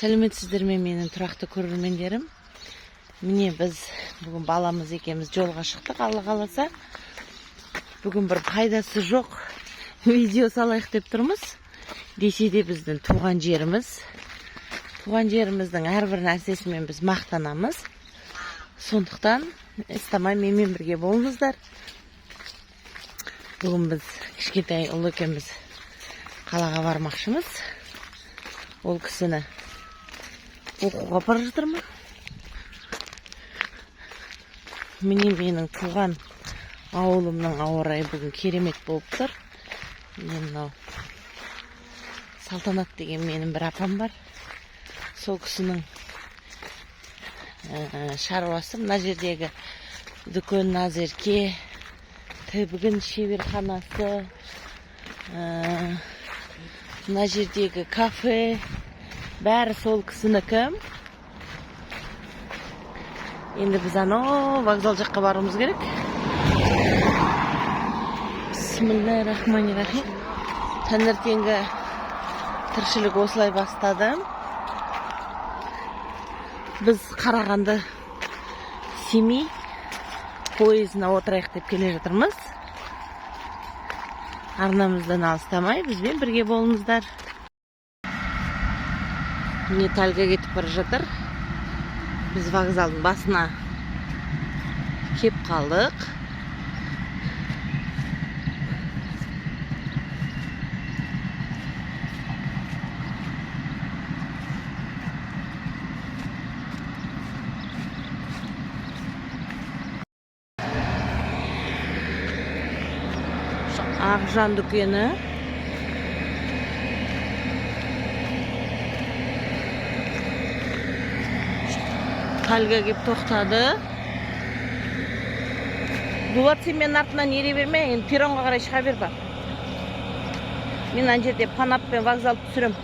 Сәлеметсіздер ме менің тұрақты көрермендерім. Міне біз бүгін баламыз екеуміз жолға шықтық, Алла қаласа. Бүгін бір пайдасы жоқ видео салайық деп тұрмыз. Десе де біздің туған жеріміз. Туған жеріміздің әрбір нәрсесімен біз мақтанамыз. Сондықтан естамай менімен бірге болыңыздар. Бүгін біз кішкентай ұл екеуміз қалаға бармақшымыз. Ол кісіні оқуға бара жатырмын. Міне менің туған ауылымның ауа райы бүгін керемет болып тұр. Мынау Салтанат деген менің бір апам бар. Сол кісінің шаруасы мына жердегі дүкен, назерке, тігін шеберханасы, мына жердегі кафе, бәрі сол кісінікі. Енді біз анау вокзал жаққа баруымыз керек. Бисмиллахиррахманиррахим. Таңертеңгі тіршілік осылай бастады. Біз Қарағанды Семей пойызына отырайық деп келе жатырмыз. Арнамыздан алыстамай бізбен бірге болыңыздар. Міне Тальга кетіп бара жатыр. Біз вокзалдың басына кеп қалдық. Ақжан дүкені. Тальга кеп тоқтады. Дулат, сен мен артынан ере берме, енді перронға қарай шыға бер ба. Мен ана жерде панаппен вокзалды түсірем.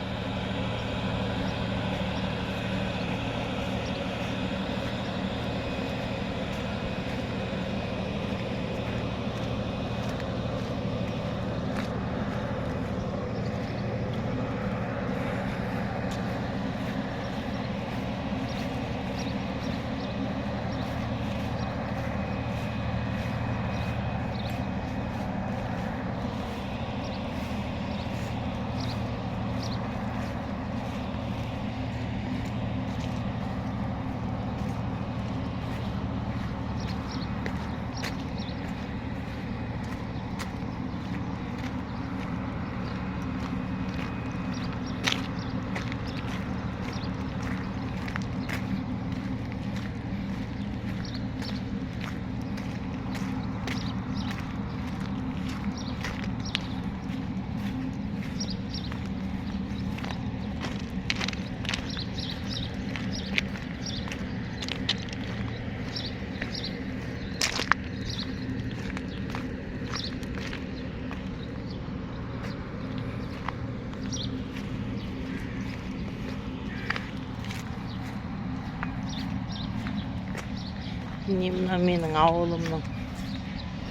Мына менің ауылымның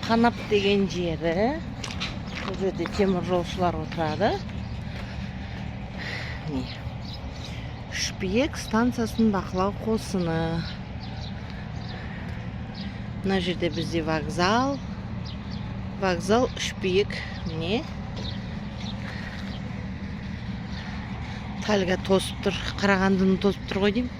Қанап деген жері. Бұл жерде темір жолшылар отырады. Шпиек станциясын бақылау қосыны. Мына жерде бізде вокзал. Вокзал Шпиек. Міне. Тальга тосып тұр. Қарағандыны тосып тұр ғой деймін.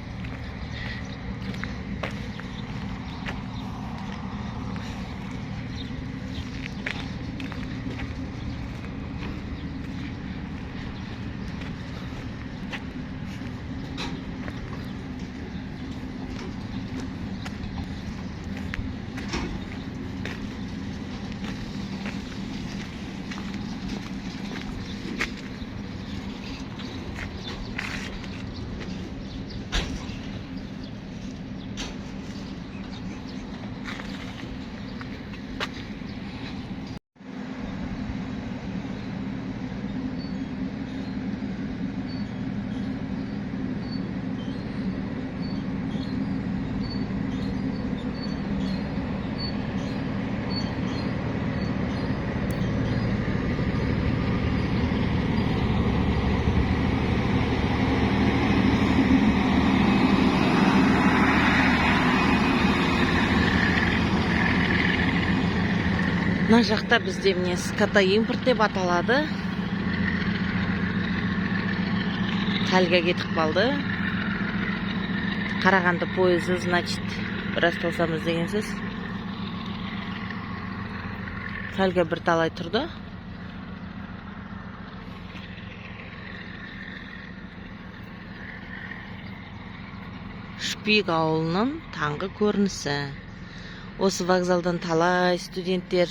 Мына жақта бізде міне ската импорт деп аталады. Тальга кетіп қалды. Қарағанды пойызы, значит, біраз тосамыз деген сөз. Тальга бір талай тұрды. Шпик ауылының таңғы көрінісі. Осы вокзалдан талай студенттер,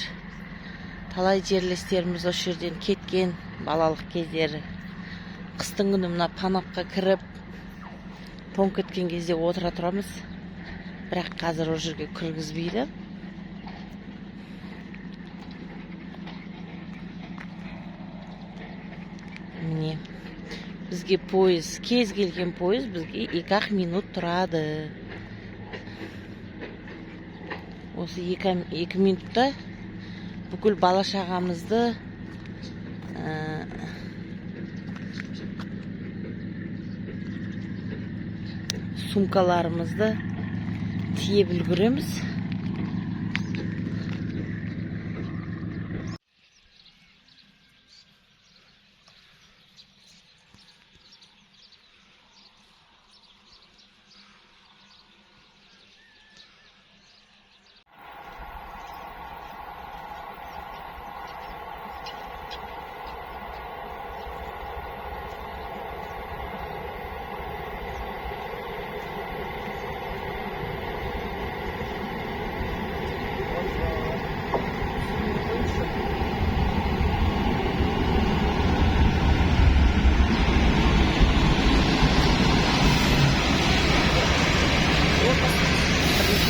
талай жерлестеріміз осы жерден кеткен балалық кездері. Қыстың күні мына панапқа кіріп, тоң кеткен кезде отыра тұрамыз. Бірақ қазір ол жерге кіргізбейді. Міне, бізге пойыз, кез келген пойыз бізге 2 минут тұрады. Осы 2 минутта бүкіл бала шағамызды сумкаларымызды тиеп үлгереміз.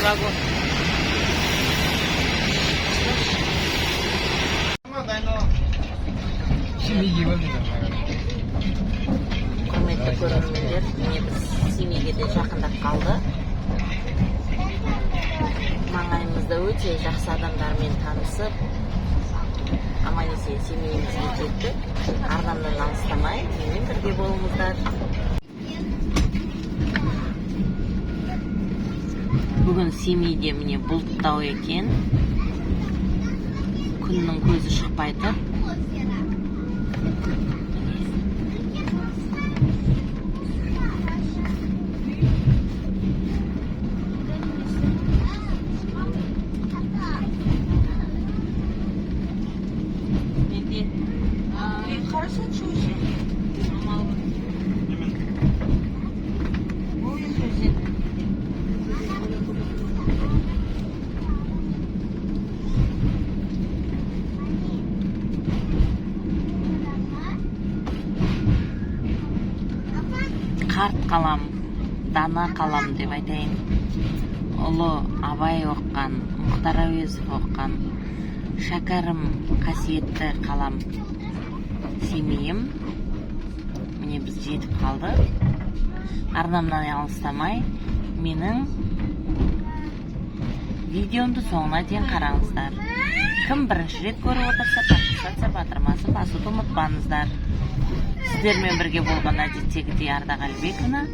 Вагон. Құрметті көрермендер, міне біз Семейге де жақындап қалды. Маңайымызда өте жақсы адамдармен танысып, аман-есен Семейімізге жеттік. Арнамнан алыстамай, менімен бірге болыңыздар. Бүгін Семейде міне бұлттау екен. Күннің көзі шықпайды. Қарт қалам, дана қалам деп айтайын. Ұлы Абай оққан, Мұхтар Әуезов оққан, шәкәрім қасиетті қалам Семейім. Міне біз жетіп қалды. Арнамнан алыстамай, менің видеомды соңына дейін қараңыздар. Кім бірінші рет көріп отырса, подписаться батырмасы басуды ұмытпаңыздар. Сіздермен бірге болған әдеттегідей Ардақ Әлбекова.